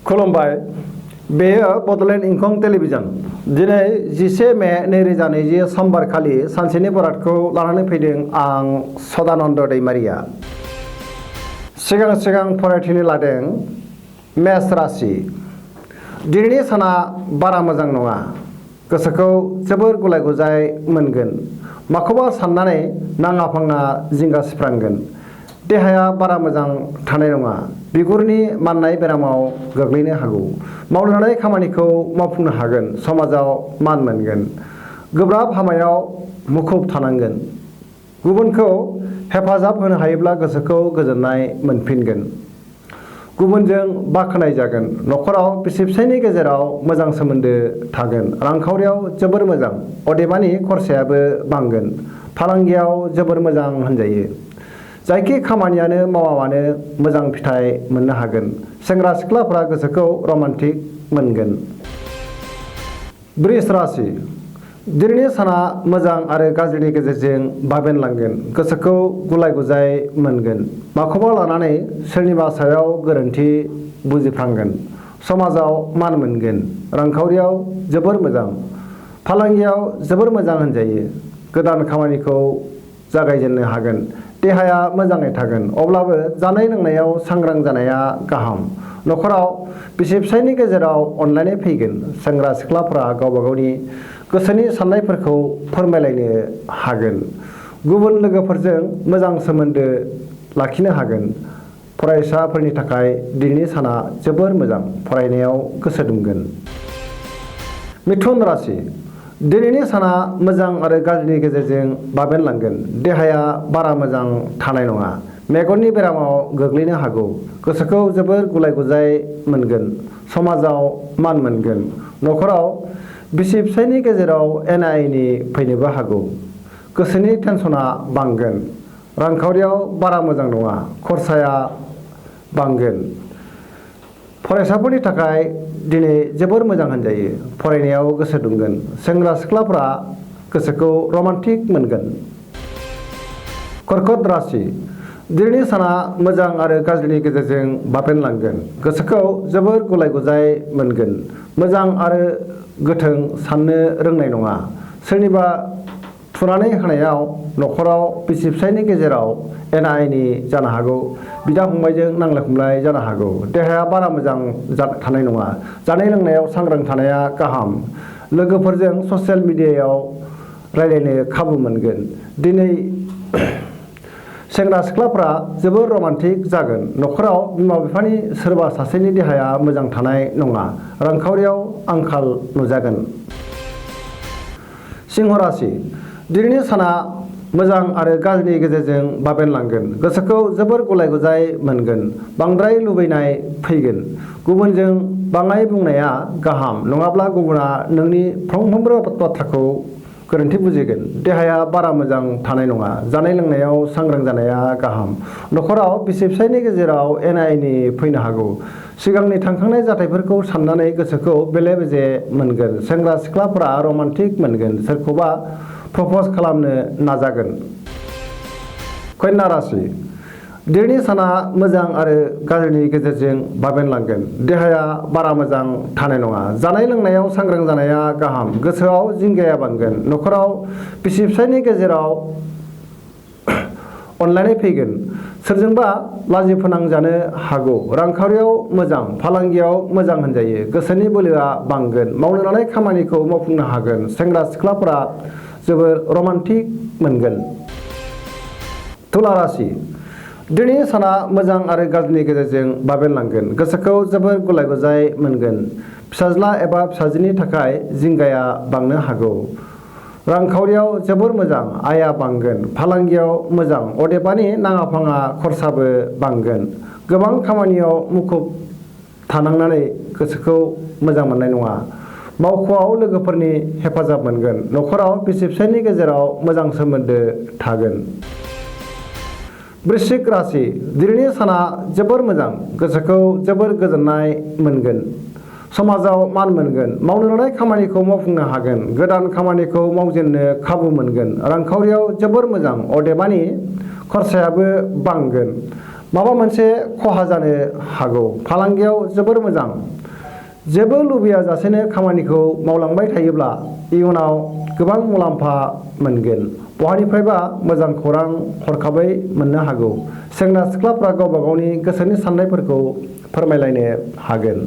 खुलुमबाय। बेयो बड'लेण्ड इंखं टेलिभिजन। दिनै 11 मे 2020 समबारखालि सानसेनि बरादखौ लानानै फैदों आं सदानन्द दैमारिया। सिगां फरायथिनो लादों मेष राशि। दिनैनि साना बारा मोजां नङा। गोसोखौ जोबोर गुलाय गुजाय मोनगोन। माखौबा साननानै नाङा फाङा जिंगा सिफ्रांगोन। देहाया बारा मोजां थानाय नङा। बिगुरनि माननाय बेरामाव गोग्लैनो हागौ। मावनो लानाय खामानिखौ मावफुंनो हागोन। समाजाव मान मोनगोन। गोब्राब हाबायाव मुखुब थानांगोन। गुबुनखौ हेफाजाब होनो हायोब्ला गोसोखौ गोजोननाय मोनफिनगोन। गुबुनजों बाख्नाय जागोन। न'खराव बिसि फिसायनि गेजेराव मोजां सोमोन्दो थागोन। रांखावरियाव जोबोर मोजां, अदेबानि खरसायाबो बांगोन। फालांगियाव जोबोर मोजां होनजायो। जायखि खामानियानो मावा मानो मोजां फिथाइ मोननो हागोन। सेंग्रा सिख्लाफोरा गोसोखौ रमान्टिक मोनगोन। वृष राशि। दिनैनि साना मोजां आरो गाज्रिनि गेजेरजों बाबेनलांगोन। गोसोखौ गुलाय गुजाय मोनगोन। माखौबा लानानै सोरनिबा सायाव गोरोन्थि बुजिफ्लांगोन। समाजाव मान मोनगोन। रांखावरियाव जोबोर मोजां। फालांगियाव जोबोर मोजां होनजायो। गोदान खामानिखौ जागायजेननो हागोन। देहाया मोजाङै थागोन। अब्लाबो जानाय लोंनायाव सांग्रां जानाया गाहाम। न'खराव बिसि फिसायनि गेजेराव अनलायनाय फैगोन। सेंग्रा सिख्लाफोरा गावबा गावनि गोसोनि साननायफोरखौ फोरमायलायनो हागोन। गुबुन लोगोफोरजों मोजां सोमोन्दो लाखिनो हागोन। फरायसाफोरनि थाखाय दिनैनि साना जोबोर मोजां। फरायनायाव गोसो दुंगोन। मिथुन राशि। दिनैनि साना मोजां आरो गाज्रिनि गेजेरजों बाबेनलांगोन। देहाया बारा मोजां थानाय नङा। मेगननि बेरामाव गोग्लैनो हागौ। गोसोखौ जोबोर गुलाय गुजाय मोनगोन। समाजाव मान मोनगोन। न'खराव बिसि फिसायनि गेजेराव एना एनि फैनोबो हागौ। गोसोनि टेनसना बांगोन। रांखावरियाव बारा मोजां नङा। खरसाया बांगोन। फरायसाफोरनि थाखाय दिनै जोबोर मोजां होनजायो। फरायनायाव गोसो दुंगोन। सेंग्रा सिख्लाफोरा गोसोखौ रमान्टिक मोनगोन। कर्कट राशि। दिनैनि साना मोजां आरो गाज्रिनि गेजेरजों बाबेनलांगोन। गोसोखौ जोबोर गुलाय गुजाय मोनगोन। मोजां आरो गोथों साननो रोंनाय नङा। सोरनिबा थुनानै होनायाव न'खराव बिसि फिसायनि गेजेराव एना एनि जानो हागौ। बिदा फंबायजों नांलाय खमलाय जानो हागौ। देहाया बारा मोजां थानाय नङा। जानाय लोंनायाव सांग्रां थानाया गाहाम। लोगोफोरजों ससियेल मिडियायाव रायज्लायनो खाबु मोनगोन। दिनै सेंग्रा सिख्लाफ्रा जोबोर रमान्टिक जागोन। न'खराव बिमा बिफानि सोरबा सासेनि देहाया मोजां थानाय नङा। रांखावरियाव आंखाल नुजागोन। सिंह राशि। दिनैनि साना मोजां आरो गाज्रिनि गेजेरजों बाबेनलांगोन। गोसोखौ जोबोर गुलाय गुजाय मोनगोन। बांद्राय लुबैनाय फैगोन। गुबुनजों बाङाय बुंनाया गाहाम, नङाब्ला गुबुना नोंनि फंफ्रोमबो बाथ्राखौ गोरोन्थि बुजिगोन। देहाया बारा मोजां थानाय नङा। जानाय लोंनायाव सांग्रां जानाया गाहाम। न'खराव बिसि फिसायनि गेजेराव एना एनि फैनो हागौ। सिगांनि थांखांनाय जाथायफोरखौ साननानै गोसोखौ बेले बेजे मोनगोन। सेंग्रा सिख्लाफोरा रमान्टिक मोनगोन। सोरखौबा प्रप'ज खालामनो नाजागोन। कन्या राशि। दिनैनि साना मोजां आरो गाज्रिनि गेजेरजों बाबेनलांगोन। देहाया बारा मोजां थानाय नङा। जानाय लोंनायाव सांग्रां जानाया गाहाम। गोसोआव जिंगाया बांगोन। न'खराव बिसि फिसायनि गेजेराव अनलायनाय फैगोन। सोरजोंबा लाजि फोनांजानो हागौ। रांखावरियाव मोजां। फालांगियाव मोजां होनजायो। गोसोनि बोलोआ बांगोन। मावनो लानाय खामानिखौ मावफुंनो हागोन। सेंग्रा सिख्लाफोरा जोबोर रमान्टिक मोनगोन। तुला राशि। दिनैनि साना मोजां आरो गाज्रिनि गेजेरजों बाबेनलांगोन। गोसोखौ जोबोर गुलाय गुजाय मोनगोन। फिसाज्ला एबा फिसाजोनि थाखाय जिंगाया बांनो हागौ। रांखावरियाव जोबोर मोजां। आयआ बांगोन। फालांगियाव मोजां, अदेबानि नाङा फाङा खरसाबो बांगोन। गोबां खामानियाव मुखुब थानांनानै गोसोखौ मोजां मोननाय नङा। मावख'आव लोगोफोरनि हेफाजाब मोनगोन। न'खराव बिसि फिसायनि गेजेराव मोजां सोमोन्दो थागोन। वृश्चिक राशि। दिनैनि साना जोबोर मोजां। गोसोखौ जोबोर गोजोननाय मोनगोन। समाजाव मान मोनगोन। मावनो लानाय खामानिखौ मावफुंनो हागोन। गोदान खामानिखौ मावजेननो खाबु मोनगोन। रांखावरियाव जोबोर मोजां, अदेबानि खरसायाबो बांगोन। माबा मोनसे खहा जानो हागौ। फालांगियाव जोबोर मोजां। जेबो लुबैयाजासेनो खामानिखौ मावलांबाय थायोब्ला इयुनाव गोबां मुलाम्फा मोनगोन। बहानिफ्रायबा मोजां खौरां हरखाबै मोननो हागौ। सेंग्रा सिख्लाफ्रा गावबा गावनि गोसोनि साननायफोरखौ फोरमायलायनो हागोन।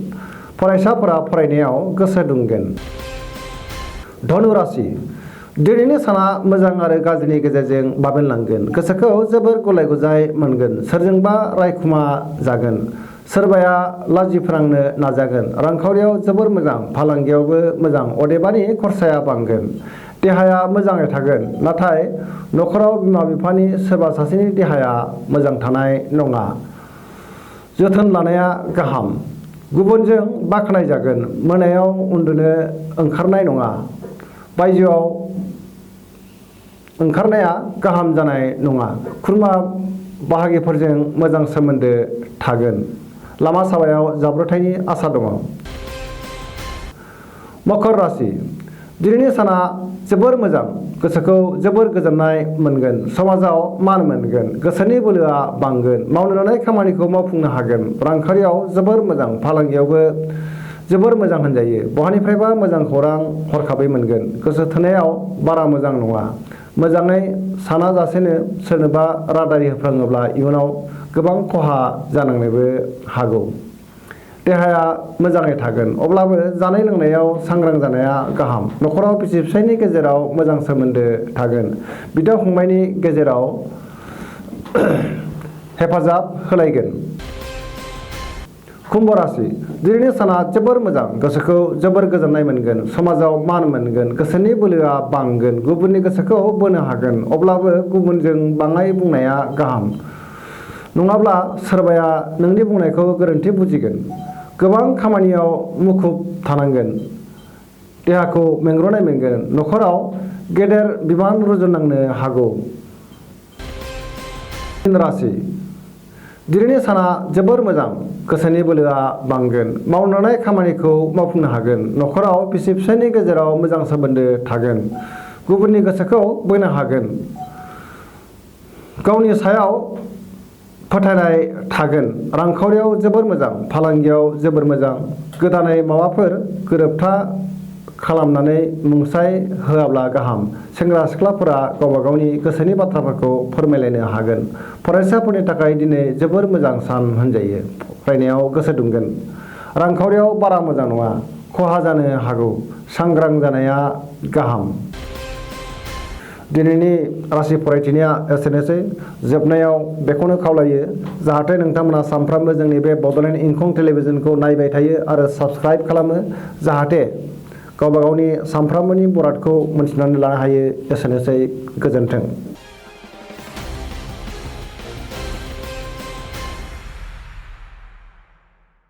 फरायसाफोरा फरायनायाव गोसो दुंगोन। धनु राशि दिनैनि साना मोजां आरो गाज्रिनि गेजेरजों बाबेनलांगोन। गोसोखौ जोबोर गुलाय गुजाय मोनगोन। सोरजोंबा रायखुमा जागोन। सोरबाया लाजि फोनांनो नाजागोन। रांखावरियाव जोबोर मोजां। फालांगियावबो मोजां। अदेबानि खरसाया बांगोन। देहाया मोजाङै थागोन। नाथाय नखराव बिमा बिफानि सोरबा सासेनि देहाया मोजां थानाय नङा। जोथोन लानाया गाहाम। गुबुनजों बाख्नायजागोन। मोनायाव उन्दुनो ओंखारनाय नङा। बायजोआव ओंखारनाया गाहाम जानाय नङा। खुरमा बाहागिफोरजों मोजां सोमोन्दो थागोन। लामा सामायाव जाब्रबथायनि आसा दङ। मकर राशि दिनैनि साना जोबोर मोजां। गोसोखौ जोबोर गोजोननाय मोनगोन। समाजाव मान मोनगोन। गोसोनि बोलोआ बांगोन। मावनो लानाय खामानिखौ मावफुंनो हागोन। रांखावरियाव जोबोर मोजां। फालांगियावबो जोबोर मोजां होनजायो। बहानिफ्रायबा मोजां खौरां हरखाबै मोनगोन। गोसो थोनायाव बारा मोजां नङा। मोजाङै सानाजासेनो सोरनोबा रादाय होफ्लाङोब्ला इयुनाव गोबां खहा जानांनोबो हागौ। देहाया मोजाङै थागोन। अब्लाबो जानाय लोंनायाव सांग्रां जानाया गाहाम। नखराव बिसि फिसायनि गेजेराव मोजां सोमोन्दो थागोन। बिदा फंबायनि गेजेराव हेफाजाब होलायगोन। कुम्भ राशि दिनैनि साना जोबोर मोजां। गोसोखौ जोबोर गोजोननाय मोनगोन। समाजाव मान मोनगोन। गोसोनि बोलोआ बांगोन। गुबुननि गोसोखौ बोनो हागोन। अब्लाबो गुबुनजों बाङाय बुंनाया गाहाम नङाब्ला सोरबाया नोंनि बुंनायखौ गोरोन्थि बुजिगोन। गोबां खामानियाव मुखुब थानांगोन। देहाखौ मेंग्रुनाय मोनगोन। नखराव गेदेर बिबान रुजुननांनो हागौ। मीन राशि दिनैनि साना जोबोर मोजां। गोसोनि बोलोआ बांगोन। मावनो लानाय खामानिखौ मावफुंनो हागोन। नखराव बिसि फिसायनि गेजेराव मोजां सोमोन्दो थागोन। गुबुननि गोसोखौ बोनो हागोन। गावनि सायाव फोथायनाय थागोन। रांखावरियाव जोबोर मोजां। फालांगियाव जोबोर मोजां। गोदानै माबाफोर गोरोबथा खालामनानै मुंसाइ होआब्ला गाहाम। सेंग्रा सिख्लाफोरा गावबा गावनि गोसोनि बाथ्राफोरखौ फोरमायलायनो हागोन। फरायसाफोरनि थाखाय दिनै जोबोर मोजां सान होनजायो। फरायनायाव गोसो दुंगोन। रांखावरियाव बारा मोजां नङा। खहा जानो हागौ। सांग्रां जानाया गाहाम। दिनैनि राशि फरायथिनाया एसेनोसै। जोबनायाव बेखौनो खावलायो जाहाथे नोंथांमोना सानफ्रामबो जोंनि बे बड'लेण्ड इंखं टेलिभिजनखौ नायबाय थायो आरो साबस्क्राइब खालामो जाहाथे गावबा गावनि सानफ्रामबोनि बरादखौ मोनथिनानै लानो हायो। एसेनोसै। गोजोन्थों।